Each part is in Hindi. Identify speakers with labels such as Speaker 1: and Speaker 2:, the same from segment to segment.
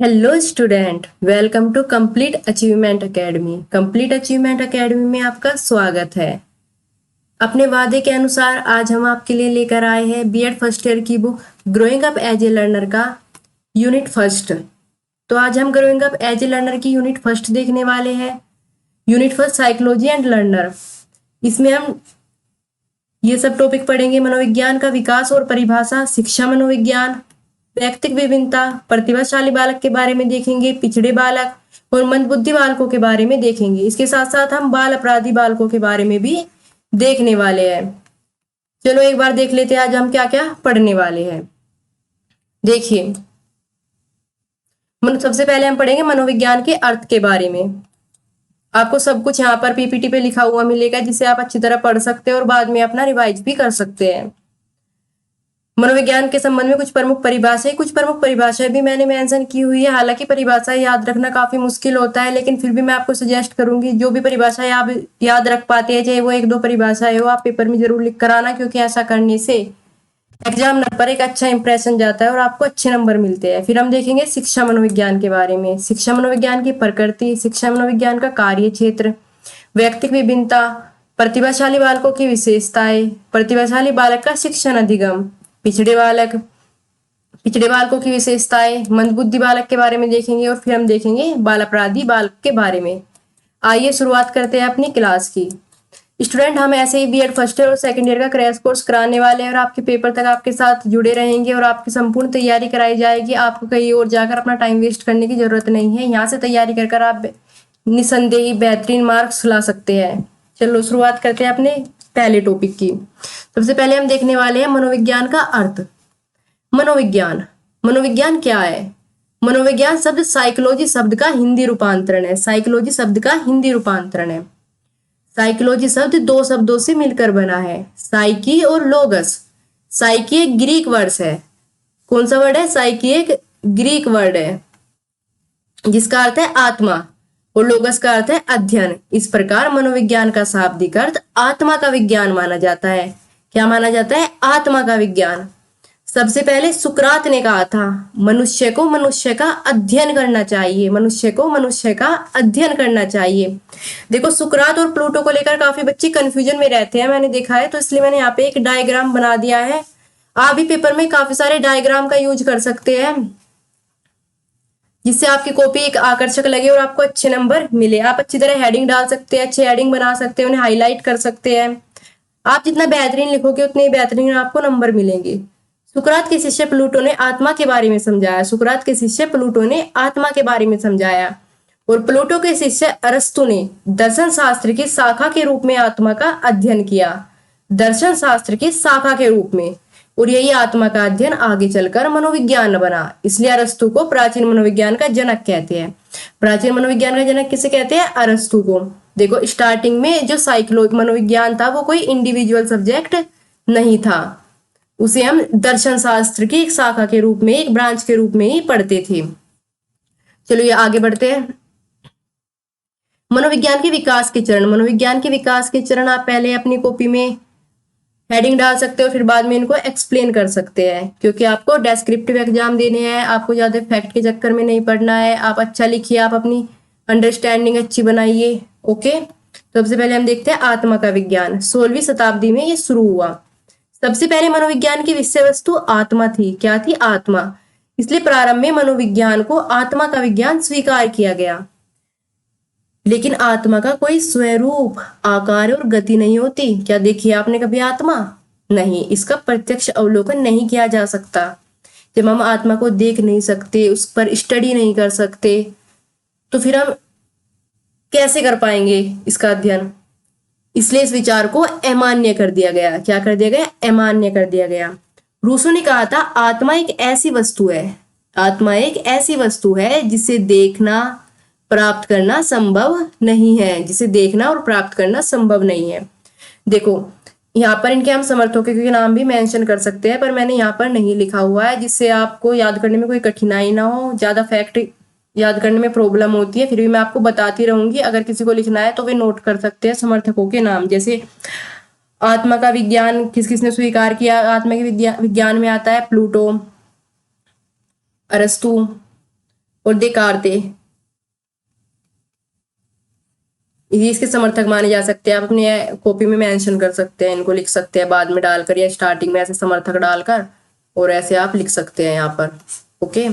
Speaker 1: Hello student, welcome to complete achievement academy. Complete achievement academy में आपका स्वागत है। अपने वादे के अनुसार आज हम आपके लिए लेकर आए हैं बीएड फर्स्ट ईयर की book growing up as a learner का यूनिट फर्स्ट। तो आज हम growing up as a learner की यूनिट फर्स्ट देखने वाले हैं। Unit first psychology and learner. इसमें हम ये सब टॉपिक पढ़ेंगे। मनोविज्ञान का विकास और परिभाषा, शिक्षा मनोविज्ञान, व्यक्तिक विभिन्नता, प्रतिभाशाली बालक के बारे में देखेंगे, पिछड़े बालक और मंदबुद्धि बालकों के बारे में देखेंगे। इसके साथ साथ हम बाल अपराधी बालकों के बारे में भी देखने वाले हैं। चलो एक बार देख लेते हैं आज हम क्या क्या पढ़ने वाले हैं। देखिए, सबसे पहले हम पढ़ेंगे मनोविज्ञान के अर्थ के बारे में। आपको सब कुछ यहाँ पर पीपीटी पे लिखा हुआ मिलेगा, जिसे आप अच्छी तरह पढ़ सकते हैं और बाद में अपना रिवाइज भी कर सकते हैं। मनोविज्ञान के संबंध में कुछ प्रमुख परिभाषाएं भी मैंने मेंशन की हुई है। हालांकि परिभाषाएं याद रखना काफी मुश्किल होता है, लेकिन फिर भी मैं आपको सजेस्ट करूंगी जो भी परिभाषाएं आप याद रख पाते हैं, चाहे वो एक दो परिभाषाएं हो, आप पेपर में जरूर लिख कर आना, क्योंकि ऐसा करने से एग्जाम पर एक अच्छा इंप्रेशन जाता है और आपको अच्छे नंबर मिलते हैं। फिर हम देखेंगे शिक्षा मनोविज्ञान के बारे में। शिक्षा मनोविज्ञान की प्रकृति, शिक्षा मनोविज्ञान का कार्य क्षेत्र, व्यक्तिक विभिन्नता, प्रतिभाशाली बालकों की विशेषताएं, प्रतिभाशाली बालक का शिक्षण अधिगम, पिछड़े बालकों की विशेषताएं, मंदबुद्धि बालक के बारे में देखेंगे और फिर हम देखेंगे बाल अपराधी बालक के बारे में। आइए शुरुआत करते हैं अपनी क्लास की। स्टूडेंट, हम ऐसे ही बीएड फर्स्ट ईयर और सेकंड ईयर का क्रैश कोर्स कराने वाले हैं और आपके पेपर तक आपके साथ जुड़े रहेंगे और आपकी संपूर्ण तैयारी कराई जाएगी। आपको कहीं और जाकर अपना टाइम वेस्ट करने की जरूरत नहीं है। यहाँ से तैयारी कर आप निसंदेही बेहतरीन मार्क्स ला सकते हैं। चलो शुरुआत करते हैं अपने पहले टॉपिक की। सबसे पहले हम देखने वाले हैं मनोविज्ञान का अर्थ। मनोविज्ञान क्या है? मनोविज्ञान शब्द साइकोलॉजी शब्द का हिंदी रूपांतरण है। साइकोलॉजी शब्द का हिंदी रूपांतरण है। साइकोलॉजी शब्द दो शब्दों से मिलकर बना है, साइकी और लोगस। साइकी एक ग्रीक वर्ड है। कौन सा वर्ड है? साइकी एक ग्रीक वर्ड है जिसका अर्थ है आत्मा, और लोगस का अर्थ है अध्ययन। इस प्रकार मनोविज्ञान का शाब्दिक अर्थ आत्मा का विज्ञान माना जाता है। क्या माना जाता है? आत्मा का विज्ञान। सबसे पहले सुकरात ने कहा था मनुष्य को मनुष्य का अध्ययन करना चाहिए। मनुष्य को मनुष्य का अध्ययन करना चाहिए। देखो, सुकरात और प्लूटो को लेकर काफी बच्चे कंफ्यूजन में रहते हैं, मैंने देखा है, तो इसलिए मैंने यहाँ पे एक डायग्राम बना दिया है। आप भी पेपर में काफी सारे डायग्राम का यूज कर सकते हैं, जिससे आपकी कॉपी एक आकर्षक लगे और आपको अच्छे नंबर मिले। आप अच्छी तरह हेडिंग डाल सकते हैं, अच्छे हेडिंग बना सकते हैं, उन्हें हाईलाइट कर सकते हैं। आप जितना बेहतरीन लिखोगे उतने ही बेहतरीन आपको नंबर मिलेंगे। सुकरात के शिष्य प्लूटो ने आत्मा के बारे में समझाया। सुकरात के शिष्य प्लूटो ने आत्मा के बारे में समझाया और प्लूटो के शिष्य अरस्तु ने दर्शन शास्त्र की शाखा के रूप में आत्मा का अध्ययन किया। दर्शन शास्त्र की शाखा के रूप में, और यही आत्मा का अध्ययन आगे चलकर मनोविज्ञान बना। इसलिए अरस्तु को प्राचीन मनोविज्ञान का जनक कहते हैं। प्राचीन मनोविज्ञान का जनक किसे कहते हैं? अरस्तु को। देखो, स्टार्टिंग में जो साइकोलॉजी मनोविज्ञान था वो कोई इंडिविजुअल सब्जेक्ट नहीं था, उसे हम दर्शन शास्त्र की एक शाखा के रूप में, एक ब्रांच के रूप में ही पढ़ते थे। चलो ये आगे बढ़ते हैं। मनोविज्ञान के विकास के चरण। मनोविज्ञान के विकास के चरण आप पहले अपनी कॉपी में हेडिंग डाल सकते हो, फिर बाद में इनको एक्सप्लेन कर सकते हैं, क्योंकि आपको डेस्क्रिप्टिव एग्जाम देने हैं। आपको ज्यादा फैक्ट के चक्कर में नहीं पढ़ना है। आप अच्छा लिखिए, आप अपनी अंडरस्टैंडिंग अच्छी बनाइए। ओके, तो सबसे पहले हम देखते हैं आत्मा का विज्ञान। 16वीं शताब्दी में ये शुरू हुआ। सबसे पहले मनोविज्ञान की विषय वस्तु आत्मा थी। क्या थी? आत्मा। इसलिए प्रारंभ में मनोविज्ञान को आत्मा का विज्ञान स्वीकार किया गया। लेकिन आत्मा का कोई स्वरूप, आकार और गति नहीं होती। क्या देखी आपने कभी आत्मा? नहीं, इसका प्रत्यक्ष अवलोकन नहीं किया जा सकता। जब हम आत्मा को देख नहीं सकते, उस पर स्टडी नहीं कर सकते, तो फिर हम कैसे कर पाएंगे इसका अध्ययन? इसलिए इस विचार को अमान्य कर दिया गया। क्या कर दिया गया? अमान्य कर दिया गया। रूसो ने कहा था आत्मा एक ऐसी वस्तु है, आत्मा एक ऐसी वस्तु है जिसे देखना प्राप्त करना संभव नहीं है। जिसे देखना और प्राप्त करना संभव नहीं है। देखो, यहाँ पर इनके हम समर्थकों के नाम भी मेंशन कर सकते हैं, पर मैंने यहाँ पर नहीं लिखा हुआ है, जिससे आपको याद करने में कोई कठिनाई ना हो, ज्यादा फैक्ट याद करने में प्रॉब्लम होती है। फिर भी मैं आपको बताती रहूंगी, अगर किसी को लिखना है तो वे नोट कर सकते हैं समर्थकों के नाम। जैसे आत्मा का विज्ञान किस किसने स्वीकार किया? आत्मा के विज्ञान में आता है प्लूटो, अरस्तु, और देकार्ते, ये इसके समर्थक माने जा सकते हैं। आप अपने कॉपी में मेंशन कर सकते हैं, इनको लिख सकते हैं बाद में डालकर या स्टार्टिंग में ऐसे समर्थक डालकर, और ऐसे आप लिख सकते हैं यहाँ पर। ओके,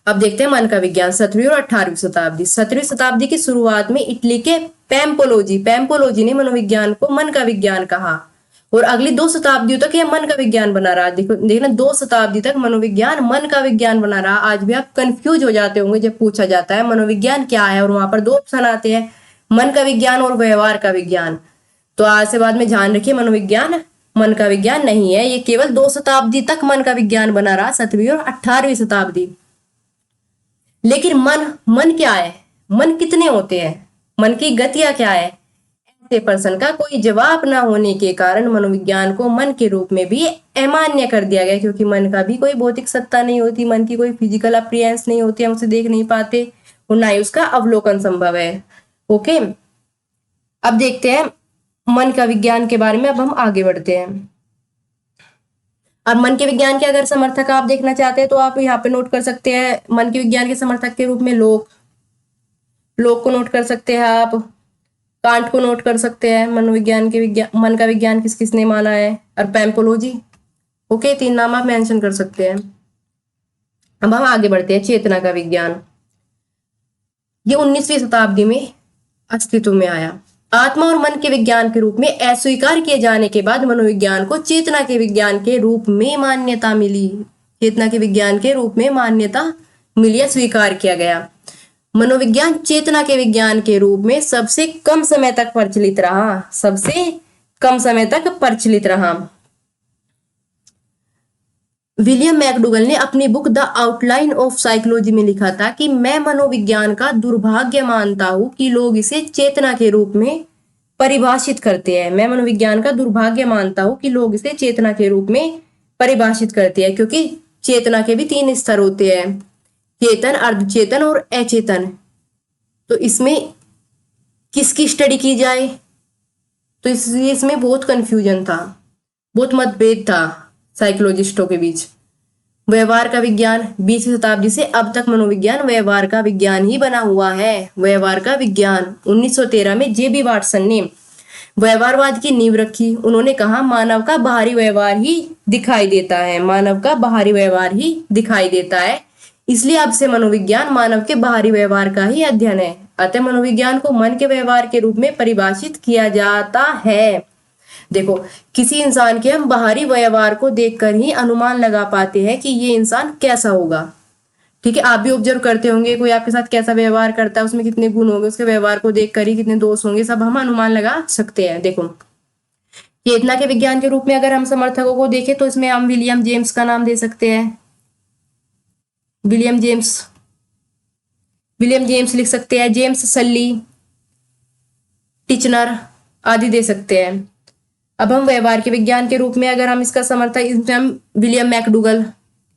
Speaker 1: अब देखते हैं मन का विज्ञान 7वीं और 18वीं शताब्दी। 7वीं शताब्दी की शुरुआत में इटली के पैम्पोलोजी ने मनोविज्ञान को मन का विज्ञान कहा, और अगली 2 शताब्दियों तक यह मन का विज्ञान बना रहा। देखना 2 शताब्दी तक मनोविज्ञान मन का विज्ञान बना रहा। आज भी आप कंफ्यूज हो जाते होंगे जब पूछा जाता है मनोविज्ञान क्या है, और वहां पर 2 ऑप्शन आते हैं, मन का विज्ञान और व्यवहार का विज्ञान। तो आज से बाद में ध्यान रखिए, मनोविज्ञान मन का विज्ञान नहीं है, ये केवल 2 शताब्दी तक मन का विज्ञान बना रहा, 7वीं और 18वीं शताब्दी। लेकिन मन क्या है, मन कितने होते हैं, मन की गतियां क्या है, ऐसे प्रश्न का कोई जवाब ना होने के कारण मनोविज्ञान को मन के रूप में भी अमान्य कर दिया गया, क्योंकि मन का भी कोई भौतिक सत्ता नहीं होती, मन की कोई फिजिकल अपीयरेंस नहीं होती, हम उसे देख नहीं पाते, और ना ही उसका अवलोकन संभव है। ओके, अब देखते हैं मन का विज्ञान के बारे में। अब हम आगे बढ़ते हैं। अब मन के विज्ञान के अगर समर्थक आप देखना चाहते हैं तो आप यहाँ पे नोट कर सकते हैं, मन के विज्ञान के समर्थक के रूप में लोक को नोट कर सकते हैं, आप कांट को नोट कर सकते हैं। मन का विज्ञान किस किसने माना है, और पैम्पोलोजी। ओके, 3 नाम आप मेंशन कर सकते हैं। अब हम आगे बढ़ते हैं। चेतना का विज्ञान, ये 19वीं शताब्दी में अस्तित्व में आया। आत्मा और मन के विज्ञान के रूप में अस्वीकार किए जाने के बाद मनोविज्ञान को चेतना के विज्ञान के रूप में मान्यता मिली। चेतना के विज्ञान के रूप में मान्यता मिली, स्वीकार किया गया। मनोविज्ञान चेतना के विज्ञान के रूप में सबसे कम समय तक प्रचलित रहा। विलियम मैकडूगल ने अपनी book the outline of psychology में लिखा था कि मैं मनोविज्ञान का दुर्भाग्य मानता हूं कि लोग इसे चेतना के रूप में परिभाषित करते हैं। मैं मनोविज्ञान का दुर्भाग्य मानता हूं कि लोग इसे चेतना के रूप में परिभाषित करते हैं, क्योंकि चेतना के भी 3 स्तर होते हैं, चेतन, अर्धचेतन और अचेतन। तो इसमें किसकी स्टडी की जाए, तो इसमें बहुत कंफ्यूजन था, बहुत मतभेद था साइकोलॉजिस्टों के बीच। व्यवहार का विज्ञान, 20वीं शताब्दी से अब तक मनोविज्ञान व्यवहार का विज्ञान ही बना हुआ है। व्यवहार का विज्ञान 1913 में जेबी वाटसन ने व्यवहारवाद की नींव रखी। उन्होंने कहा मानव का बाहरी व्यवहार ही दिखाई देता है, मानव का बाहरी व्यवहार ही दिखाई देता है, इसलिए अब से मनोविज्ञान मानव के बाहरी व्यवहार का ही अध्ययन है। अतः मनोविज्ञान को मन के व्यवहार के रूप में परिभाषित किया जाता है। देखो, किसी इंसान के हम बाहरी व्यवहार को देखकर ही अनुमान लगा पाते हैं कि ये इंसान कैसा होगा। ठीक है, आप भी ऑब्जर्व करते होंगे कोई आपके साथ कैसा व्यवहार करता है, उसमें कितने गुण होंगे, उसके व्यवहार को देखकर ही कितने दोष होंगे, सब हम अनुमान लगा सकते हैं। देखो, चेतना के विज्ञान के रूप में अगर हम समर्थकों को देखें तो इसमें हम विलियम जेम्स का नाम दे सकते हैं। विलियम जेम्स लिख सकते हैं, जेम्स सल्ली, टिचनर आदि दे सकते हैं। अब हम व्यवहार के विज्ञान के रूप में अगर हम इसका समर्थक, इसमें हम विलियम मैकडूगल,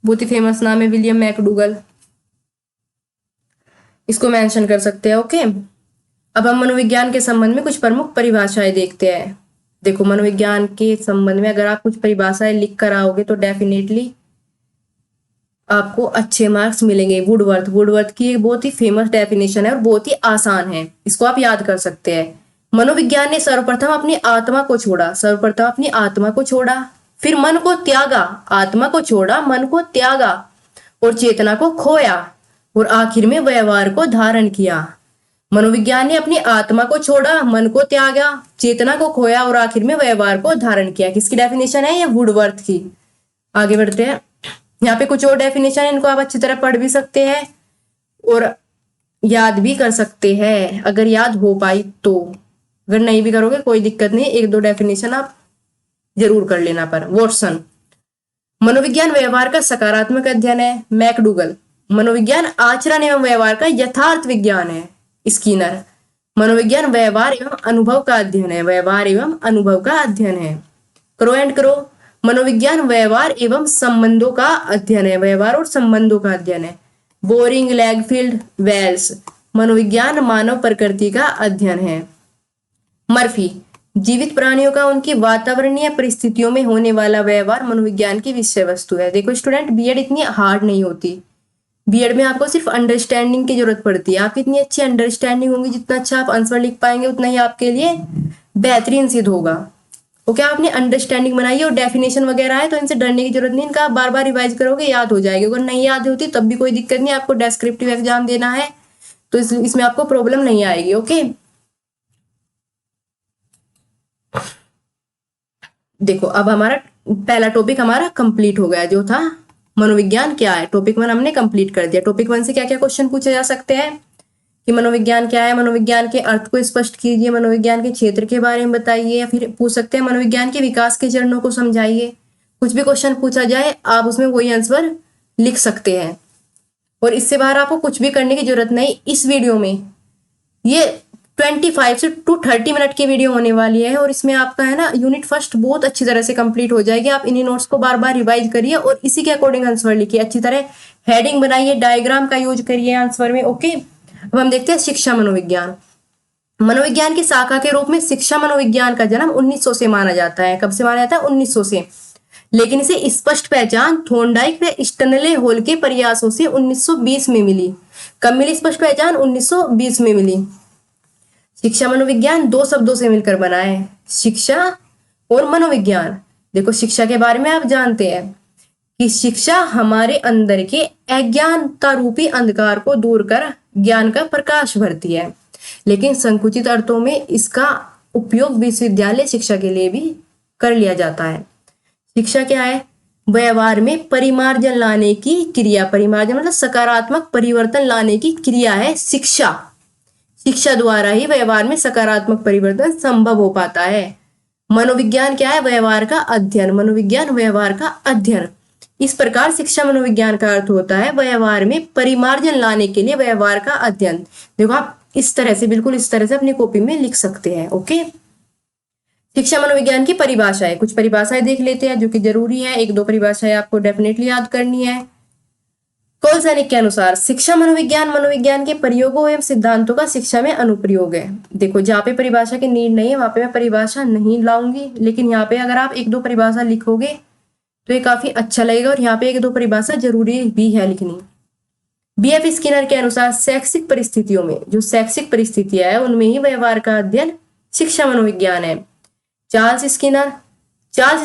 Speaker 1: बहुत ही फेमस नाम है विलियम मैकडूगल, इसको मेंशन कर सकते हैं। ओके, अब हम मनोविज्ञान के संबंध में कुछ प्रमुख परिभाषाएं देखते हैं। देखो, मनोविज्ञान के संबंध में अगर आप कुछ परिभाषाएं लिख कर आओगे तो डेफिनेटली आपको अच्छे मार्क्स मिलेंगे। वुडवर्थ की एक बहुत ही फेमस डेफिनेशन है और बहुत ही आसान है, इसको आप याद कर सकते हैं। मनोविज्ञान ने सर्वप्रथम अपनी आत्मा को छोड़ा, फिर मन को त्यागा, आत्मा को छोड़ा, मन को त्यागा और चेतना को खोया, और आखिर में व्यवहार को धारण किया। मनोविज्ञान ने अपनी आत्मा को छोड़ा, मन को त्यागा, चेतना को खोया और आखिर में व्यवहार को धारण किया। किसकी डेफिनेशन है? ये वुडवर्थ की। आगे बढ़ते हैं। यहाँ पे कुछ और डेफिनेशन है, इनको आप अच्छी तरह पढ़ भी सकते हैं और याद भी कर सकते हैं, अगर याद हो पाई तो। अगर नहीं भी करोगे कोई दिक्कत नहीं, 1-2 डेफिनेशन आप जरूर कर लेना। पर वॉटसन, मनोविज्ञान व्यवहार का सकारात्मक अध्ययन है। मैकडूगल, मनोविज्ञान आचरण एवं व्यवहार का यथार्थ विज्ञान है। स्किनर, मनोविज्ञान व्यवहार एवं अनुभव का अध्ययन है। क्रो एंड क्रो, मनोविज्ञान व्यवहार एवं संबंधों का अध्ययन है, व्यवहार और संबंधों का अध्ययन है। बोरिंग, लैगफील्ड, वेल्स, मनोविज्ञान मानव प्रकृति का अध्ययन है। मर्फी, जीवित प्राणियों का उनकी वातावरणीय परिस्थितियों में होने वाला व्यवहार मनोविज्ञान की विषय वस्तु है। देखो स्टूडेंट, बीएड इतनी हार्ड नहीं होती, बीएड में आपको सिर्फ अंडरस्टैंडिंग की जरूरत पड़ती है। आपकी इतनी अच्छी अंडरस्टैंडिंग होगी, जितना अच्छा आप आंसर लिख पाएंगे उतना ही आपके लिए बेहतरीन सिद्ध होगा। ओके, आपने अंडरस्टैंडिंग बनाई है और डेफिनेशन वगैरह है तो इनसे डरने की जरूरत नहीं, इनका आप बार बार रिवाइज करोगे याद हो जाएगी। अगर नहीं याद होती तब भी कोई दिक्कत नहीं, आपको डेस्क्रिप्टिव एग्जाम देना है तो इसमें आपको प्रॉब्लम नहीं आएगी। ओके, देखो अब हमारा पहला टॉपिक हमारा कंप्लीट हो गया, जो था मनोविज्ञान क्या है। टॉपिक 1 हमने कंप्लीट कर दिया। टॉपिक 1 से क्या क्या क्वेश्चन पूछे जा सकते हैं कि मनोविज्ञान क्या है, मनोविज्ञान के अर्थ को स्पष्ट कीजिए, मनोविज्ञान के क्षेत्र के बारे में बताइए, या फिर पूछ सकते हैं मनोविज्ञान के विकास के चरणों को समझाइए। कुछ भी क्वेश्चन पूछा जाए आप उसमें वही आंसर लिख सकते हैं और इससे बाहर आपको कुछ भी करने की जरूरत नहीं। इस वीडियो में ये 25 से 30 मिनट की वीडियो होने वाली है और इसमें आपका है ना यूनिट फर्स्ट बहुत अच्छी तरह से कंप्लीट हो जाएगी। आप इन्हीं नोट्स को बार बार रिवाइज करिए और इसी के अकॉर्डिंग आंसर लिखिए, अच्छी तरह हेडिंग बनाइए, डायग्राम का यूज करिए आंसर में। ओके, अब हम देखते हैं शिक्षा मनोविज्ञान। मनोविज्ञान की शाखा के रूप में शिक्षा मनोविज्ञान का जन्म 1900 से माना जाता है। कब से माना जाता है? 1900 से। लेकिन इसे स्पष्ट पहचान थोर्नडाइक व स्टनले हॉल के प्रयासों से 1920 में मिली। कब मिली स्पष्ट पहचान? 1920 में मिली। शिक्षा मनोविज्ञान दो शब्दों से मिलकर बना है, शिक्षा और मनोविज्ञान। देखो शिक्षा के बारे में आप जानते हैं कि शिक्षा हमारे अंदर के अज्ञानता रूपी अंधकार को दूर कर ज्ञान का प्रकाश भरती है, लेकिन संकुचित अर्थों में इसका उपयोग विश्वविद्यालय शिक्षा के लिए भी कर लिया जाता है। शिक्षा क्या है? व्यवहार में परिमार्जन लाने की क्रिया। परिमार्जन मतलब सकारात्मक परिवर्तन लाने की क्रिया है शिक्षा। शिक्षा द्वारा ही व्यवहार में सकारात्मक परिवर्तन संभव हो पाता है। मनोविज्ञान क्या है? व्यवहार का अध्ययन। मनोविज्ञान व्यवहार का अध्ययन। इस प्रकार शिक्षा मनोविज्ञान का अर्थ होता है व्यवहार में परिमार्जन लाने के लिए व्यवहार का अध्ययन। देखो आप इस तरह से, बिल्कुल इस तरह से अपनी कॉपी में लिख सकते हैं। ओके, शिक्षा मनोविज्ञान की परिभाषाएं, कुछ परिभाषाएं देख लेते हैं जो कि जरूरी है। एक दो परिभाषाएं आपको डेफिनेटली याद करनी है। कोलसैनिक के अनुसार शिक्षा मनोविज्ञान मनोविज्ञान के प्रयोगों एवं सिद्धांतों का शिक्षा में अनुप्रयोग है। देखो जहाँ पे परिभाषा की नीड नहीं है वहां पे मैं परिभाषा नहीं लाऊंगी, लेकिन यहाँ पे अगर आप एक दो परिभाषा लिखोगे तो ये काफी अच्छा लगेगा और यहाँ पे एक दो परिभाषा जरूरी भी है लिखनी। बीएफ स्किनर के अनुसार शैक्षिक परिस्थितियों में, जो शैक्षिक परिस्थितियां है उनमें ही व्यवहार का अध्ययन शिक्षा मनोविज्ञान है। चार्ल्स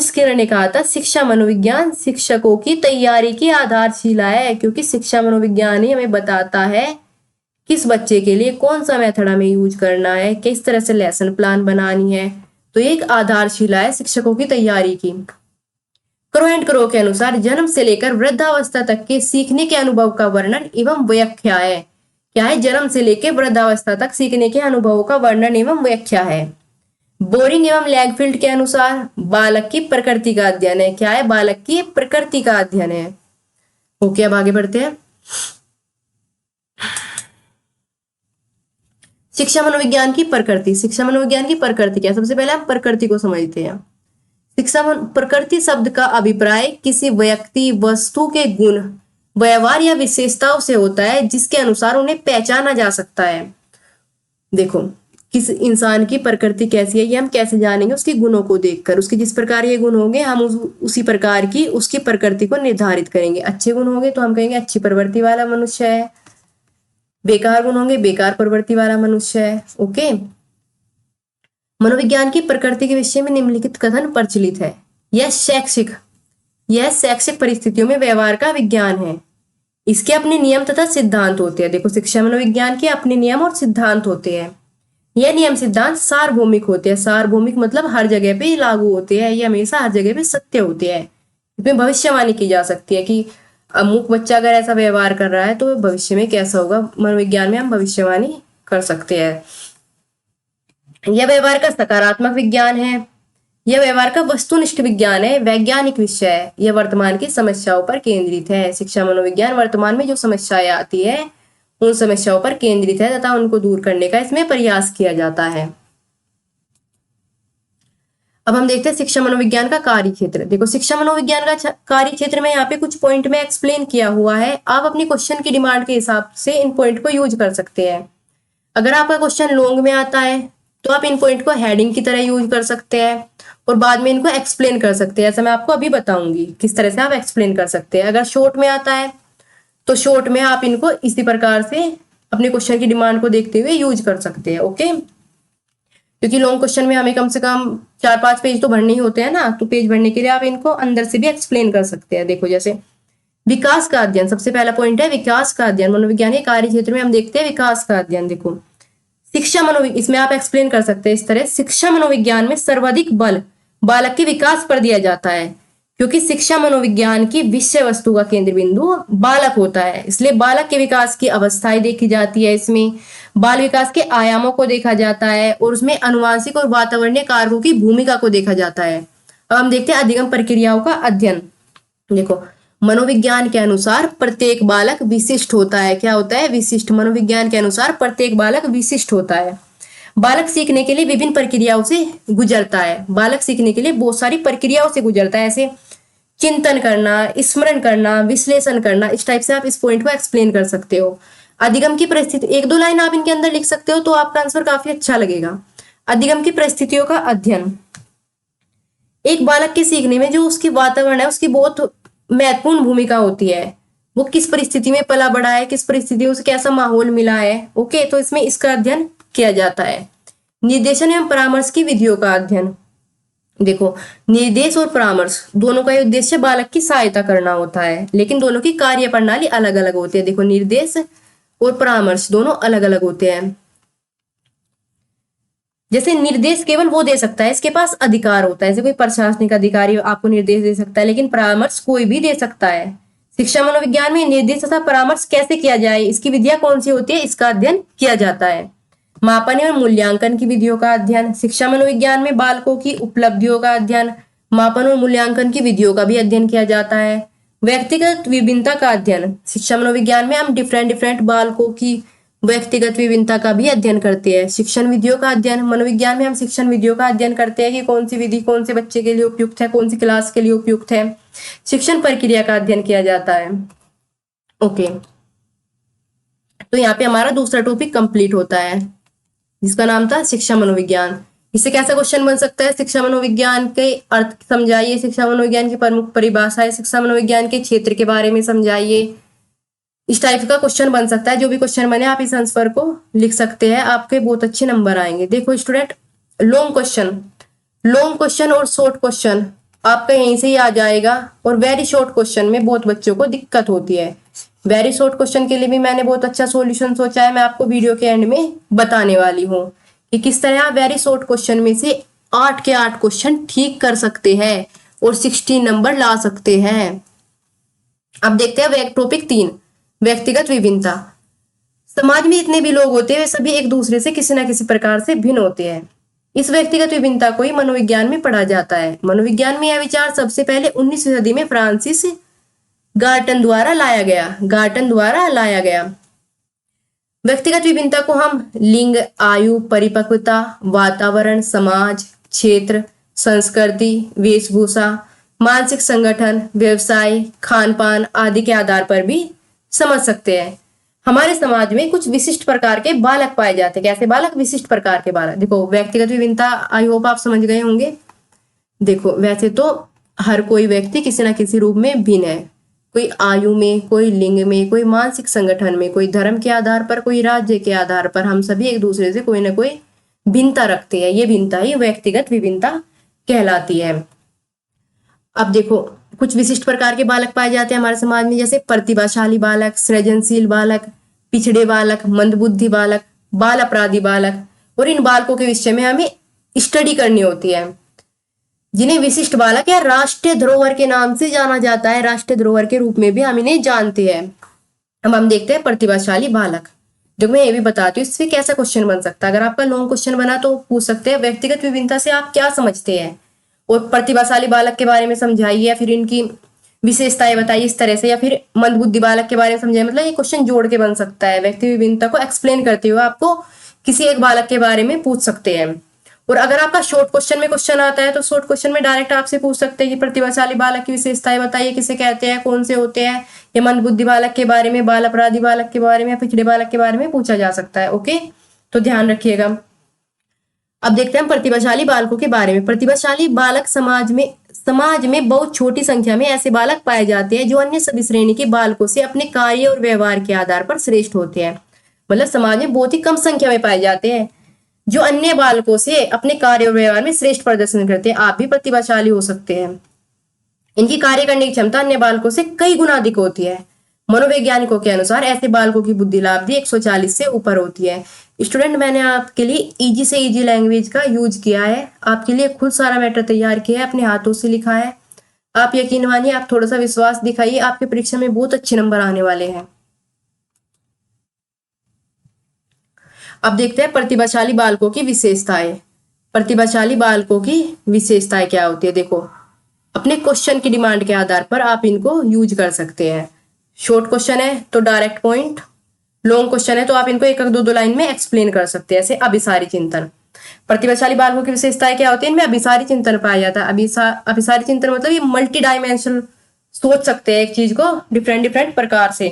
Speaker 1: स्किनर ने कहा था शिक्षा मनोविज्ञान शिक्षकों की तैयारी की आधारशिला है, क्योंकि शिक्षा मनोविज्ञान ही हमें बताता है किस बच्चे के लिए कौन सा मेथड हमें यूज करना है, किस तरह से लेसन प्लान बनानी है। तो ये एक आधारशिला है शिक्षकों की तैयारी की। क्रो एंड क्रो के अनुसार जन्म से लेकर वृद्धावस्था तक के सीखने के अनुभव का वर्णन एवं व्याख्या है। क्या है? जन्म से लेकर वृद्धावस्था तक सीखने के अनुभवों का वर्णन एवं व्याख्या है। बोरिंग एवं लैगफील्ड के अनुसार बालक की प्रकृति का अध्ययन है। क्या है? बालक की प्रकृति का अध्ययन है। ओके, अब आगे बढ़ते हैं। शिक्षा मनोविज्ञान की प्रकृति। शिक्षा मनोविज्ञान की प्रकृति क्या? सबसे पहले हम प्रकृति को समझते हैं। प्रकृति शब्द का अभिप्राय किसी व्यक्ति वस्तु के गुण व्यवहार या विशेषताओं से होता है जिसके अनुसार उन्हें पहचाना जा सकता है। देखो किस इंसान की प्रकृति कैसी है ये हम कैसे जानेंगे? उसके गुणों को देखकर। उसके जिस प्रकार ये गुण होंगे हम उसी प्रकार की उसकी प्रकृति को निर्धारित करेंगे। अच्छे गुण होंगे तो हम कहेंगे अच्छी प्रवृत्ति वाला मनुष्य है, बेकार गुण होंगे बेकार प्रवृत्ति वाला मनुष्य है। ओके, मनोविज्ञान की प्रकृति के विषय में निम्नलिखित कथन प्रचलित है। यह शैक्षिक परिस्थितियों में व्यवहार का विज्ञान है। इसके अपने नियम तथा सिद्धांत होते हैं। देखो शिक्षा मनोविज्ञान के अपने नियम और सिद्धांत होते हैं। यह नियम सिद्धांत सार्वभौमिक होते हैं। सार्वभौमिक मतलब हर जगह पे लागू होते हैं, ये हमेशा हर जगह पे सत्य होते हैं। इसमें भविष्यवाणी की जा सकती है कि अमुक बच्चा अगर ऐसा व्यवहार कर रहा है तो भविष्य में कैसा होगा। मनोविज्ञान में हम भविष्यवाणी कर सकते हैं। यह व्यवहार का सकारात्मक विज्ञान है। यह व्यवहार का वस्तुनिष्ठ विज्ञान है, वैज्ञानिक विषय है। यह वर्तमान की समस्याओं पर केंद्रित है। शिक्षा मनोविज्ञान वर्तमान में जो समस्याएं आती है उन समस्याओं पर केंद्रित है तथा उनको दूर करने का इसमें प्रयास किया जाता है। अब हम देखते हैं शिक्षा मनोविज्ञान का कार्य क्षेत्र। देखो शिक्षा मनोविज्ञान का कार्य क्षेत्र में यहाँ पे कुछ पॉइंट में एक्सप्लेन किया हुआ है। आप अपनी क्वेश्चन की डिमांड के हिसाब से इन पॉइंट को यूज कर सकते हैं। अगर आपका क्वेश्चन लॉन्ग में आता है तो आप इन पॉइंट को हेडिंग की तरह यूज कर सकते हैं और बाद में इनको एक्सप्लेन कर सकते हैं। ऐसा मैं आपको अभी बताऊंगी किस तरह से आप एक्सप्लेन कर सकते हैं। अगर शॉर्ट में आता है तो शॉर्ट में आप इनको इसी प्रकार से अपने क्वेश्चन की डिमांड को देखते हुए यूज कर सकते हैं। ओके, क्योंकि लॉन्ग क्वेश्चन में हमें कम से कम 4-5 पेज तो भरने ही होते हैं ना, तो पेज भरने के लिए आप इनको अंदर से भी एक्सप्लेन कर सकते हैं। देखो जैसे विकास का अध्ययन, सबसे पहला पॉइंट है विकास का अध्ययन। मनोविज्ञान के कार्य क्षेत्र में हम देखते हैं विकास का अध्ययन। देखो शिक्षा मनोविज्ञान, इसमें आप एक्सप्लेन कर सकते हैं इस तरह, शिक्षा मनोविज्ञान में सर्वाधिक बल बालक के विकास पर दिया जाता है, क्योंकि शिक्षा मनोविज्ञान की विषय वस्तु का केंद्र बिंदु बालक होता है, इसलिए बालक के विकास की अवस्थाएं देखी जाती है। इसमें बाल विकास के आयामों को देखा जाता है और उसमें अनुवांशिक और वातावरणीय कारकों की भूमिका को देखा जाता है। अब हम देखते हैं अधिगम प्रक्रियाओं का अध्ययन। देखो मनोविज्ञान के अनुसार प्रत्येक बालक विशिष्ट होता है। क्या होता है? विशिष्ट। मनोविज्ञान के अनुसार प्रत्येक बालक विशिष्ट होता है। बालक सीखने के लिए विभिन्न प्रक्रियाओं से गुजरता है। बालक सीखने के लिए बहुत सारी प्रक्रियाओं से गुजरता है, ऐसे चिंतन करना, स्मरण करना, विश्लेषण करना। इस टाइप से आप इस पॉइंट को एक्सप्लेन कर सकते हो। अधिगम की परिस्थिति, 1-2 लाइन आप इनके अंदर लिख सकते हो तो आपका आंसर काफी अच्छा लगेगा। अधिगम की परिस्थितियों का अध्ययन, एक बालक के सीखने में जो उसकी वातावरण है उसकी बहुत महत्वपूर्ण भूमिका होती है। वो किस परिस्थिति में पला बड़ा है, किस परिस्थिति में उसे कैसा माहौल मिला है। ओके, तो इसमें इसका अध्ययन किया जाता है। निर्देशन एवं परामर्श की विधियों का अध्ययन। देखो निर्देश और परामर्श दोनों का उद्देश्य बालक की सहायता करना होता है, लेकिन दोनों की कार्य प्रणाली अलग अलग होती है। देखो निर्देश और परामर्श दोनों अलग अलग होते हैं। जैसे निर्देश केवल वो दे सकता है, इसके पास अधिकार होता है, जैसे कोई प्रशासनिक अधिकारी आपको निर्देश दे सकता है, लेकिन परामर्श कोई भी दे सकता है। शिक्षा मनोविज्ञान में निर्देश तथा परामर्श कैसे किया जाए, इसकी विधियां कौन सी होती है, इसका अध्ययन किया जाता है। मापन एवं मूल्यांकन की विधियों का अध्ययन, शिक्षा मनोविज्ञान में बालकों की उपलब्धियों का अध्ययन, मापन और मूल्यांकन की विधियों का भी अध्ययन किया जाता है। व्यक्तिगत विभिन्नता का अध्ययन, शिक्षा मनोविज्ञान में हम डिफरेंट बालकों की व्यक्तिगत विभिन्नता का भी अध्ययन करते हैं। शिक्षण विधियों का अध्ययन, मनोविज्ञान में हम शिक्षण विधियों का अध्ययन करते हैं कि कौन सी विधि कौन से बच्चे के लिए उपयुक्त है, कौन सी क्लास के लिए उपयुक्त है। शिक्षण प्रक्रिया का अध्ययन किया जाता है। ओके, तो यहाँ पे हमारा दूसरा टॉपिक कंप्लीट होता है, जिसका नाम था शिक्षा मनोविज्ञान। इससे कैसा क्वेश्चन बन सकता है, शिक्षा मनोविज्ञान के अर्थ समझाइए, शिक्षा मनोविज्ञान की प्रमुख परिभाषाएं, शिक्षा मनोविज्ञान के क्षेत्र के बारे में समझाइए। इस टाइप का क्वेश्चन बन सकता है। जो भी क्वेश्चन बने आप इस आंसर को लिख सकते हैं, आपके बहुत अच्छे नंबर आएंगे। देखो स्टूडेंट, लॉन्ग क्वेश्चन और शॉर्ट क्वेश्चन आपका यहीं से ही आ जाएगा, और वेरी शॉर्ट क्वेश्चन में बहुत बच्चों को दिक्कत होती है। वेरी शॉर्ट क्वेश्चन के लिए भी मैंने बहुत अच्छा सॉल्यूशन सोचा है, मैं आपको वीडियो के एंड में बताने वाली हूँ कि किस तरह आप वेरी शॉर्ट क्वेश्चन में से 8 के 8 क्वेश्चन ठीक कर सकते हैं और 16 नंबर ला सकते हैं। अब देखते हैं टॉपिक 3, व्यक्तिगत विभिन्नता। समाज में जितने भी लोग होते हैं वे सभी एक दूसरे से किसी न किसी प्रकार से भिन्न होते हैं। इस व्यक्तिगत विभिन्नता को ही मनोविज्ञान में पढ़ा जाता है। मनोविज्ञान में यह विचार सबसे पहले 19वीं सदी में फ्रांसिस गार्टन द्वारा लाया गया। व्यक्तिगत विभिन्नता को हम लिंग, आयु, परिपक्वता, वातावरण, समाज, क्षेत्र, संस्कृति, वेशभूषा, मानसिक संगठन, व्यवसाय, खान-पान आदि के आधार पर भी समझ सकते हैं। हमारे समाज में कुछ विशिष्ट प्रकार के बालक पाए जाते हैं। कैसे बालक? विशिष्ट प्रकार के बालक। देखो व्यक्तिगत विभिन्नता आई होप आप समझ गए होंगे। देखो वैसे तो हर कोई व्यक्ति किसी न किसी रूप में भिन्न है, कोई आयु में, कोई लिंग में, कोई मानसिक संगठन में, कोई धर्म के आधार पर, कोई राज्य के आधार पर, हम सभी एक दूसरे से कोई ना कोई भिन्नता रखते हैं। ये भिन्नता ही व्यक्तिगत विभिन्नता कहलाती है। अब देखो कुछ विशिष्ट प्रकार के बालक पाए जाते हैं हमारे समाज में, जैसे प्रतिभाशाली बालक, सृजनशील बालक, पिछड़े बालक, मंदबुद्धि बालक, बाल अपराधी बालक। और इन बालकों के विषय में हमें स्टडी करनी होती है, जिन्हें विशिष्ट बालक या राष्ट्रीय धरोहर के नाम से जाना जाता है। राष्ट्रीय धरोहर के रूप में भी हम इन्हें जानते हैं। अब हम देखते हैं प्रतिभाशाली बालक। देखो मैं ये भी बताती हूँ इससे कैसा क्वेश्चन बन सकता है। अगर आपका लॉन्ग क्वेश्चन बना तो पूछ सकते हैं व्यक्तिगत विभिन्नता से आप क्या समझते हैं, और प्रतिभाशाली बालक के बारे में समझाइए, या फिर इनकी विशेषताएं बताइए इस तरह से, या फिर मंदबुद्धि बालक के बारे में समझाइए। मतलब ये क्वेश्चन जोड़ के बन सकता है। व्यक्ति विभिन्नता को एक्सप्लेन करते हुए आपको किसी एक बालक के बारे में पूछ सकते हैं। और अगर आपका शॉर्ट क्वेश्चन में क्वेश्चन आता है तो शॉर्ट क्वेश्चन में डायरेक्ट आपसे पूछ सकते हैं कि प्रतिभाशाली बालक की विशेषताएं बताइए, किसे कहते हैं, कौन से होते हैं। या मंदबुद्धि बालक के बारे में, बाल अपराधी बालक के बारे में, पिछड़े बालक के बारे में पूछा जा सकता है। ओके, तो ध्यान रखिएगा। अब देखते हैं प्रतिभाशाली बालकों के बारे में। प्रतिभाशाली बालक समाज में समाज में बहुत छोटी संख्या में ऐसे बालक पाए जाते हैं जो अन्य सभी श्रेणी के बालकों से अपने कार्य और व्यवहार के आधार पर श्रेष्ठ होते हैं। मतलब समाज में बहुत ही कम संख्या में पाए जाते हैं जो अन्य बालकों से अपने कार्य और व्यवहार में श्रेष्ठ प्रदर्शन करते हैं। आप भी प्रतिभाशाली हो सकते हैं। इनकी कार्य करने की क्षमता अन्य बालकों से कई गुना अधिक होती है। मनोवैज्ञानिकों के अनुसार ऐसे बालकों की बुद्धि लाब्धि 140 से ऊपर होती है। स्टूडेंट, मैंने आपके लिए इजी से इजी लैंग्वेज का यूज किया है, आपके लिए खुद सारा मैटर तैयार किया है, अपने हाथों से लिखा है। आप यकीन मानिए, आप थोड़ा सा विश्वास दिखाइए, आपके परीक्षा में बहुत अच्छे नंबर आने वाले हैं। अब देखते हैं प्रतिभाशाली बालकों की विशेषताएं। प्रतिभाशाली बालकों की विशेषताएं क्या होती है? देखो, अपने क्वेश्चन की डिमांड के आधार पर आप इनको यूज कर सकते हैं। शॉर्ट क्वेश्चन है तो डायरेक्ट पॉइंट, लॉन्ग क्वेश्चन है तो आप इनको एक एक दो लाइन में एक्सप्लेन कर सकते हैं। ऐसे अभिसारी चिंतन। प्रतिभाशाली बालकों की विशेषताएं क्या होती है? इनमें अभिसारी चिंतन पाया जाता है। अभिसारी चिंतन मतलब ये मल्टी डायमेंशनल सोच सकते हैं एक चीज को डिफरेंट डिफरेंट प्रकार से।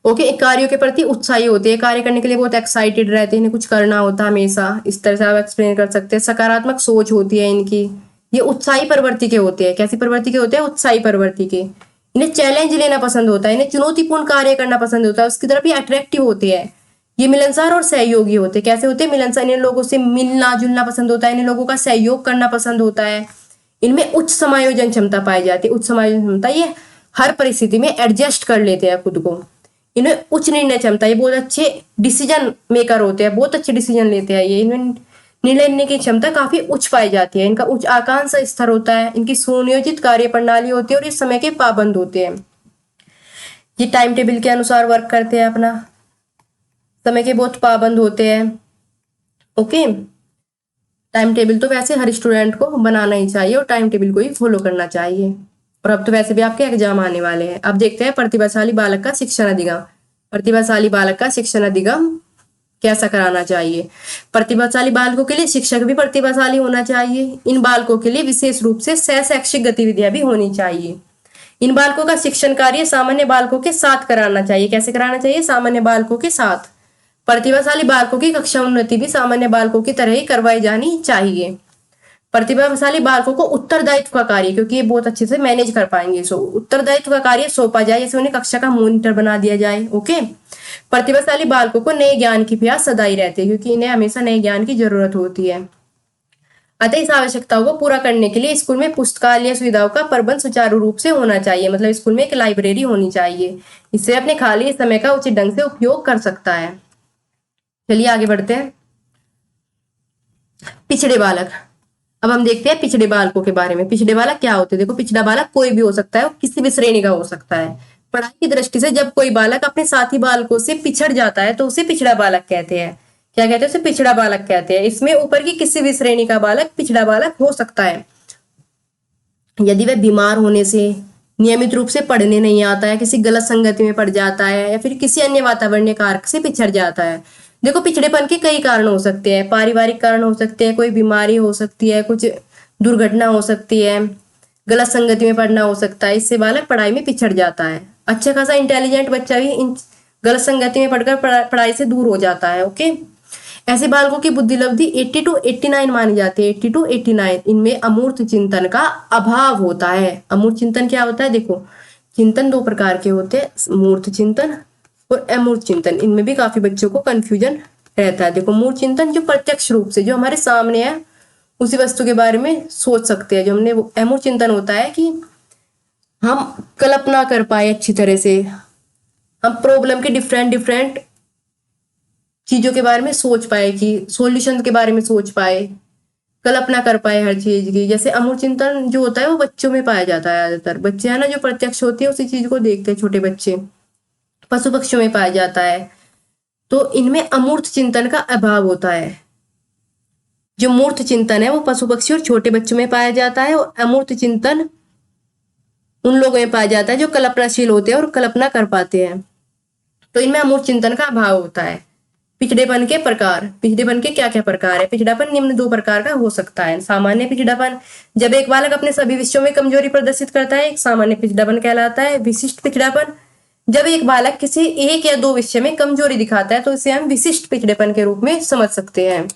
Speaker 1: ओके, कार्यों के प्रति उत्साही होते हैं, कार्य करने के लिए बहुत एक्साइटेड रहते हैं, इन्हें कुछ करना होता है हमेशा। इस तरह से आप एक्सप्लेन कर सकते हैं। सकारात्मक सोच होती है इनकी, ये उत्साही प्रवृत्ति के होते हैं। कैसी प्रवृत्ति के होते हैं? उत्साही प्रवृत्ति के। इन्हें चैलेंज लेना पसंद होता है, इन्हें चुनौतीपूर्ण कार्य करना पसंद होता है, उसकी तरफ ये अट्रैक्टिव होते हैं। ये मिलनसार और सहयोगी होते हैं। कैसे होते हैं? मिलनसार, इन्हें लोगों से मिलना जुलना पसंद होता है, इन्हें लोगों का सहयोग करना पसंद होता है। इनमें उच्च समायोजन क्षमता पाई जाती है। उच्च समायोजन क्षमता, ये हर परिस्थिति में एडजस्ट कर लेते हैं खुद को। इन्हें उच्च निर्णय क्षमता, ये बहुत अच्छे डिसीजन मेकर होते हैं, बहुत अच्छे डिसीजन लेते हैं। ये इनमें निर्णय लेने की क्षमता काफी उच्च पाई जाती है। इनका उच्च आकांक्षा स्तर होता है, इनकी सुनियोजित कार्य प्रणाली होती है और ये समय के पाबंद होते हैं। ये टाइम टेबल के अनुसार वर्क करते हैं, अपना समय के बहुत पाबंद होते हैं। ओके, टाइम टेबल तो वैसे हर स्टूडेंट को बनाना ही चाहिए और टाइम टेबल को ही फॉलो करना चाहिए। और अब तो वैसे भी आपके एग्जाम आने वाले हैं। अब देखते हैं प्रतिभाशाली बालक का शिक्षण अधिगम। प्रतिभाशाली बालक का शिक्षण अधिगम कैसा कराना चाहिए? प्रतिभाशाली बालकों के लिए शिक्षक भी प्रतिभाशाली होना चाहिए। इन बालकों के लिए विशेष रूप से शैक्षिक गतिविधियां भी होनी चाहिए। इन बालकों का शिक्षण कार्य सामान्य बालकों के साथ कराना चाहिए। कैसे कराना चाहिए? सामान्य बालकों के साथ। प्रतिभाशाली बालकों की कक्षा उन्नति भी सामान्य बालकों की तरह ही करवाई जानी चाहिए। प्रतिभाशाली बालकों को उत्तरदायित्व का कार्य, क्योंकि ये बहुत अच्छे से मैनेज कर पाएंगे, सो उत्तरदायित्व का कार्य सौंपा जाए, जैसे उन्हें कक्षा का मॉनिटर बना दिया जाए। ओके, प्रतिभाशाली बालकों को नए ज्ञान की प्यास सदाई रहती है, क्योंकि इन्हें हमेशा नए ज्ञान की जरूरत होती है। अतः इस आवश्यकताओं को पूरा करने के लिए स्कूल में पुस्तकालय सुविधाओं का प्रबंध सुचारू रूप से होना चाहिए। मतलब स्कूल में एक लाइब्रेरी होनी चाहिए, इससे अपने खाली समय का उचित ढंग से उपयोग कर सकता है। चलिए आगे बढ़ते हैं। पिछड़े बालक। अब हम देखते हैं पिछड़े बालकों के बारे में। पिछड़े बालक क्या होते हैं? देखो, पिछड़ा बालक कोई भी हो सकता है, वो किसी भी श्रेणी का हो सकता है। पढ़ाई की दृष्टि से जब कोई बालक अपने साथी बालकों से पिछड़ जाता है तो उसे पिछड़ा बालक कहते हैं। क्या कहते हैं? उसे पिछड़ा बालक कहते हैं। इसमें ऊपर की किसी भी श्रेणी का बालक पिछड़ा बालक हो सकता है। यदि वह बीमार होने से, नियमित रूप से पढ़ने नहीं आता है, किसी गलत संगति में पड़ जाता है, या फिर किसी अन्य वातावरणीय कारक से पिछड़ जाता है। देखो, पिछड़ेपन के कई कारण हो सकते हैं। पारिवारिक कारण हो सकते हैं, कोई बीमारी हो सकती है, कुछ दुर्घटना हो सकती है, गलत संगति में पढ़ना हो सकता है। इससे बालक पढ़ाई में पिछड़ जाता है। अच्छा खासा इंटेलिजेंट बच्चा भी इन गलत संगति में पढ़कर पढ़ाई से दूर हो जाता है। ओके, ऐसे बालकों की बुद्धि लब्धि 80 to 89 मानी जाती है। 80 to 89। इनमें अमूर्त चिंतन का अभाव होता है। अमूर्त चिंतन क्या होता है? देखो, चिंतन दो प्रकार के होते हैं, मूर्त चिंतन और अमूर्त चिंतन। इनमें भी काफी बच्चों को कंफ्यूजन रहता है। देखो, मूर्त चिंतन जो प्रत्यक्ष रूप से जो हमारे सामने है उसी वस्तु के बारे में सोच सकते हैं, जो हमने। वो अमूर्त चिंतन होता है कि हम कल्पना कर पाए अच्छी तरह से, हम प्रॉब्लम के डिफरेंट डिफरेंट चीजों के बारे में सोच पाए, कि सॉल्यूशन के बारे में सोच पाए, कल्पना कर पाए हर चीज की। जैसे अमूर्त चिंतन जो होता है वो बच्चों में पाया जाता है। ज्यादातर बच्चे है ना, जो प्रत्यक्ष होती है उसी चीज को देखते हैं, छोटे बच्चे। पशु पक्षियों में पाया जाता है। तो इनमें अमूर्त चिंतन का अभाव होता है। जो मूर्त चिंतन है वो पशु पक्षी और छोटे बच्चों में पाया जाता है, और अमूर्त चिंतन उन लोगों में पाया जाता है जो कल्पनाशील होते हैं और कल्पना कर पाते हैं। तो इनमें अमूर्त चिंतन का अभाव होता है। पिछड़ेपन के प्रकार। पिछड़ेपन के क्या क्या प्रकार है? पिछड़ापन निम्न दो प्रकार का हो सकता है। सामान्य पिछड़ापन, जब एक बालक अपने सभी विषयों में कमजोरी प्रदर्शित करता है, एक सामान्य पिछड़ापन कहलाता है। विशिष्ट पिछड़ापन, जब एक बालक किसी एक या दो विषय में कमजोरी दिखाता है तो इसे हम विशिष्ट पिछड़ेपन के रूप में समझ सकते हैं।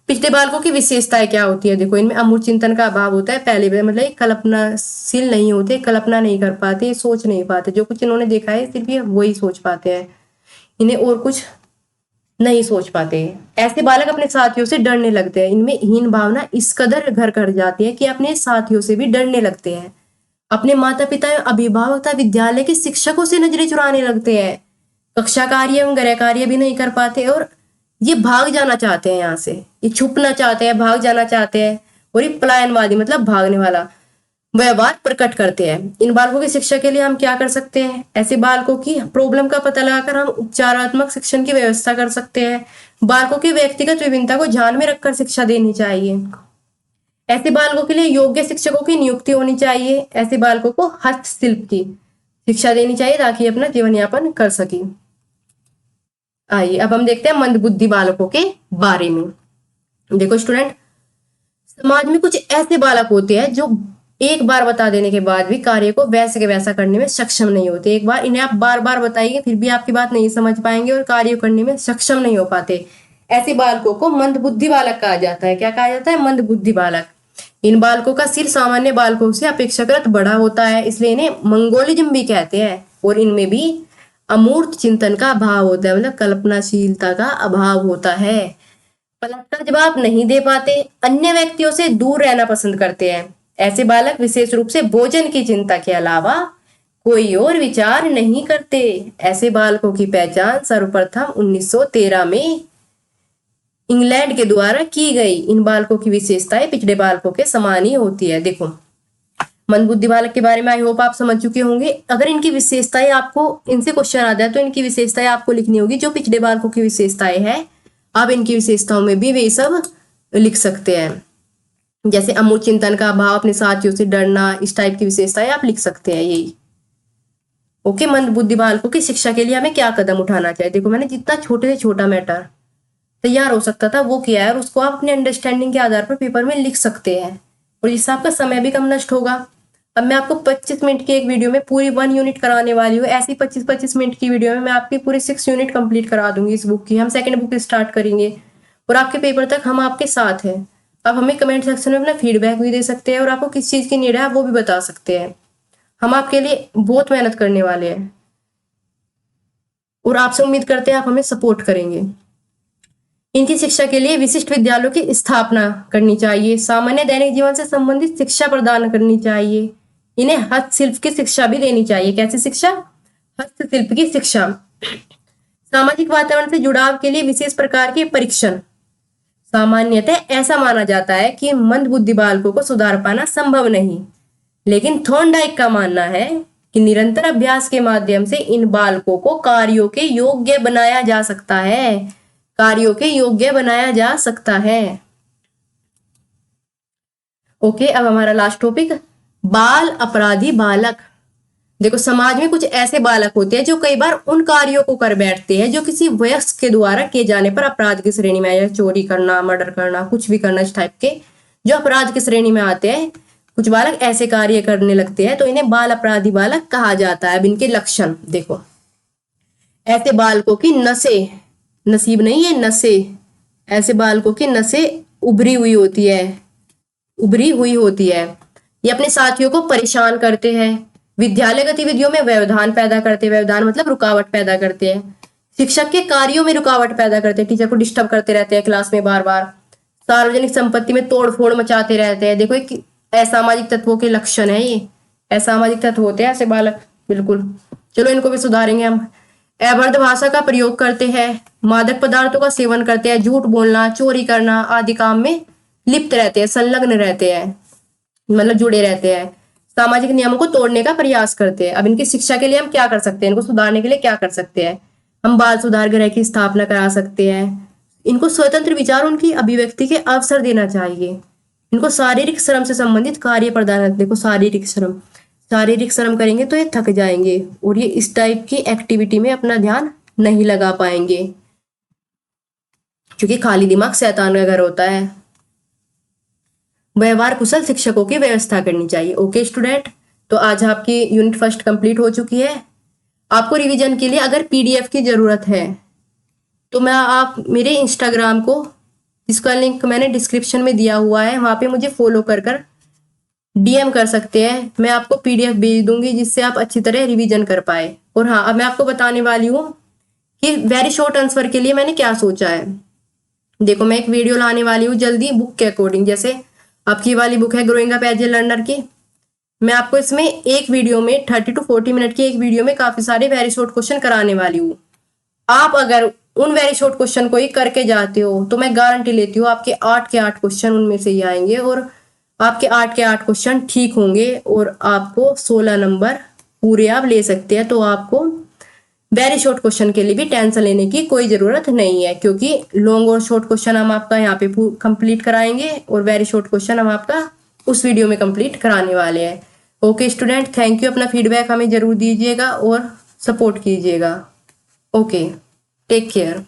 Speaker 1: पिछड़े बालकों की विशेषताएं क्या होती है? देखो, इनमें अमूर्त चिंतन का अभाव होता है। पहले भी मतलब ये कल्पनाशील नहीं होते, कल्पना नहीं कर पाते, सोच नहीं पाते। जो कुछ इन्होंने देखा है सिर्फ ये वही सोच पाते हैं, इन्हें और कुछ नहीं सोच पाते। ऐसे बालक अपने साथियों से डरने लगते हैं। इनमें हीन भावना इस कदर घर कर जाती है कि अपने साथियों से भी डरने लगते हैं। अपने माता पिता, अभिभावक तथा विद्यालय के शिक्षकों से नजरें चुराने लगते हैं। कक्षा कार्य एवं गृह कार्य भी नहीं कर पाते और ये भाग जाना चाहते हैं यहाँ से, ये छुपना चाहते हैं, भाग जाना चाहते हैं। और ये पलायनवादी मतलब भागने वाला व्यवहार प्रकट करते हैं। इन बालकों की शिक्षा के लिए हम क्या कर सकते हैं? ऐसे बालकों की प्रॉब्लम का पता लगाकर हम उपचारात्मक शिक्षण की व्यवस्था कर सकते हैं। बालकों की व्यक्तिगत विभिन्नता को ध्यान में रखकर शिक्षा देनी चाहिए। ऐसे बालकों के लिए योग्य शिक्षकों की नियुक्ति होनी चाहिए। ऐसे बालकों को हस्तशिल्प की शिक्षा देनी चाहिए ताकि अपना जीवन यापन कर सके। आइए अब हम देखते हैं मंदबुद्धि बालकों के बारे में। देखो स्टूडेंट, समाज में कुछ ऐसे बालक होते हैं जो एक बार बता देने के बाद भी कार्य को वैसे के वैसा करने में सक्षम नहीं होते। एक बार इन्हें आप बार बार बताइए फिर भी आपकी बात नहीं समझ पाएंगे और कार्य करने में सक्षम नहीं हो पाते। ऐसे बालकों को मंदबुद्धि बालक कहा जाता है। क्या कहा जाता है? मंदबुद्धि बालक। इन बालकों का सिर सामान्य बालकों से अपेक्षाकृत बड़ा होता है, इसलिए इन्हें मंगोलिज्म भी कहते हैं। और इनमें भी अमूर्त चिंतन का अभाव होता है, मतलब कल्पनाशीलता का अभाव होता है। पलटकर जवाब नहीं दे पाते, अन्य व्यक्तियों से दूर रहना पसंद करते हैं। ऐसे बालक विशेष रूप से भोजन की चिंता के अलावा कोई और विचार नहीं करते। ऐसे बालकों की पहचान सर्वप्रथम 1913 में इंग्लैंड के द्वारा की गई। इन बालकों की विशेषताएं पिछड़े बालकों के समान ही होती है। देखो, मंदबुद्धि बालक के बारे में आई होप आप समझ चुके होंगे। अगर इनकी विशेषताएं आपको, इनसे क्वेश्चन आता है तो इनकी विशेषताएं आपको लिखनी होगी। जो पिछड़े बालकों की विशेषताएं हैं आप इनकी विशेषताओं में भी वे सब लिख सकते हैं। जैसे अमूर्त चिंतन का अभाव, अपने साथियों से डरना, इस टाइप की विशेषताएं आप लिख सकते हैं। यही ओके। मंदबुद्धि बालकों की शिक्षा के लिए हमें क्या कदम उठाना चाहिए? देखो, मैंने जितना छोटे से छोटा मैटर तैयार हो सकता था वो किया है और उसको आप अपने अंडरस्टैंडिंग के आधार पर पेपर में लिख सकते हैं और जिससे आपका समय भी कम नष्ट होगा। अब मैं आपको 25 मिनट की एक वीडियो में पूरी 1 यूनिट कराने वाली हूँ। ऐसी 25-25 मिनट की वीडियो में मैं आपकी पूरी 6 यूनिट कंप्लीट करा दूंगी इस बुक की। हम सेकंड बुक स्टार्ट करेंगे और आपके पेपर तक हम आपके साथ हैं। आप हमें कमेंट सेक्शन में अपना फीडबैक भी दे सकते हैं और आपको किस चीज़ की नीड है वो भी बता सकते हैं। हम आपके लिए बहुत मेहनत करने वाले हैं और आपसे उम्मीद करते हैं आप हमें सपोर्ट करेंगे। इनकी शिक्षा के लिए विशिष्ट विद्यालयों की स्थापना करनी चाहिए। सामान्य दैनिक जीवन से संबंधित शिक्षा प्रदान करनी चाहिए। इन्हें हस्तशिल्प की शिक्षा भी देनी चाहिए। कैसी शिक्षा? हस्तशिल्प की शिक्षा। सामाजिक वातावरण से जुड़ाव के लिए विशेष प्रकार के परीक्षण। सामान्यतः ऐसा माना जाता है कि मंदबुद्धि बालकों को सुधार पाना संभव नहीं, लेकिन थॉर्नडाइक का मानना है कि निरंतर अभ्यास के माध्यम से इन बालकों को कार्यों के योग्य बनाया जा सकता है। कार्यों के योग्य बनाया जा सकता है। ओके, अब हमारा लास्ट टॉपिक, बाल अपराधी बालक। देखो, समाज में कुछ ऐसे बालक होते हैं जो कई बार उन कार्यों को कर बैठते हैं जो किसी वयस्क के द्वारा किए जाने पर अपराध की श्रेणी में आए। चोरी करना, मर्डर करना, कुछ भी करना, इस टाइप के जो अपराध की श्रेणी में आते हैं। कुछ बालक ऐसे कार्य करने लगते हैं तो इन्हें बाल अपराधी बालक कहा जाता है। अब इनके लक्षण देखो, ऐसे बालकों की नसें, नसीब नहीं है नसें, ऐसे बालकों की नसें उभरी हुई होती है, उभरी हुई होती है। ये अपने साथियों को परेशान करते हैं। विद्यालय गतिविधियों में व्यवधान पैदा करते हैं। व्यवधान मतलब रुकावट पैदा करते हैं। शिक्षक के कार्यों में रुकावट पैदा करते हैं। टीचर को डिस्टर्ब करते रहते हैं क्लास में बार बार। सार्वजनिक संपत्ति में तोड़फोड़ मचाते रहते हैं। देखो, एक असामाजिक तत्वों के लक्षण है ये। असामाजिक तत्व होते हैं ऐसे बालक, बिल्कुल। चलो, इनको भी सुधारेंगे हम। अभद्र भाषा का प्रयोग करते हैं। मादक पदार्थों का सेवन करते हैं। झूठ बोलना, चोरी करना आदि काम में लिप्त रहते हैं, संलग्न रहते हैं, मतलब जुड़े रहते हैं। सामाजिक नियमों को तोड़ने का प्रयास करते हैं। अब इनकी शिक्षा के लिए हम क्या कर सकते हैं? इनको सुधारने के लिए क्या कर सकते हैं? हम बाल सुधार गृह की स्थापना करा सकते हैं। इनको स्वतंत्र विचार, उनकी अभिव्यक्ति के अवसर देना चाहिए। इनको शारीरिक श्रम से संबंधित कार्य प्रदान। देखो, शारीरिक श्रम करेंगे तो ये थक जाएंगे और ये इस टाइप की एक्टिविटी में अपना ध्यान नहीं लगा पाएंगे, क्योंकि खाली दिमाग शैतान का घर होता है। व्यवहार कुशल शिक्षकों की व्यवस्था करनी चाहिए। ओके स्टूडेंट, तो आज आपकी यूनिट फर्स्ट कंप्लीट हो चुकी है। आपको रिवीजन के लिए अगर पीडीएफ की जरूरत है तो मैं आप मेरे इंस्टाग्राम को जिसका लिंक मैंने डिस्क्रिप्शन में दिया हुआ है, वहां पे मुझे फॉलो कर डीएम कर सकते हैं। मैं आपको पीडीएफ भेज दूंगी जिससे आप अच्छी तरह रिवीजन कर पाए। और हाँ, अब मैं आपको बताने वाली हूँ कि वेरी शॉर्ट आंसर के लिए मैंने क्या सोचा है। देखो, मैं एक वीडियो लाने वाली हूँ जल्दी बुक के अकॉर्डिंग। जैसे आपकी वाली बुक है growing up as a learner की, मैं आपको इसमें एक वीडियो में 30 to 40 मिनट की एक वीडियो में काफी सारे वेरी शॉर्ट क्वेश्चन कराने वाली हूँ। आप अगर उन वेरी शॉर्ट क्वेश्चन को ही करके जाते हो तो मैं गारंटी लेती हूँ आपके 8 के 8 क्वेश्चन उनमें से ही आएंगे, और आपके 8 के 8 क्वेश्चन ठीक होंगे, और आपको 16 नंबर पूरे आप ले सकते हैं। तो आपको वेरी शॉर्ट क्वेश्चन के लिए भी टेंशन लेने की कोई जरूरत नहीं है, क्योंकि लॉन्ग और शॉर्ट क्वेश्चन हम आपका यहाँ पे कंप्लीट कराएंगे, और वेरी शॉर्ट क्वेश्चन हम आपका उस वीडियो में कंप्लीट कराने वाले हैं। Okay student, thank you. अपना फीडबैक हमें जरूर दीजिएगा और सपोर्ट कीजिएगा। Okay, take care.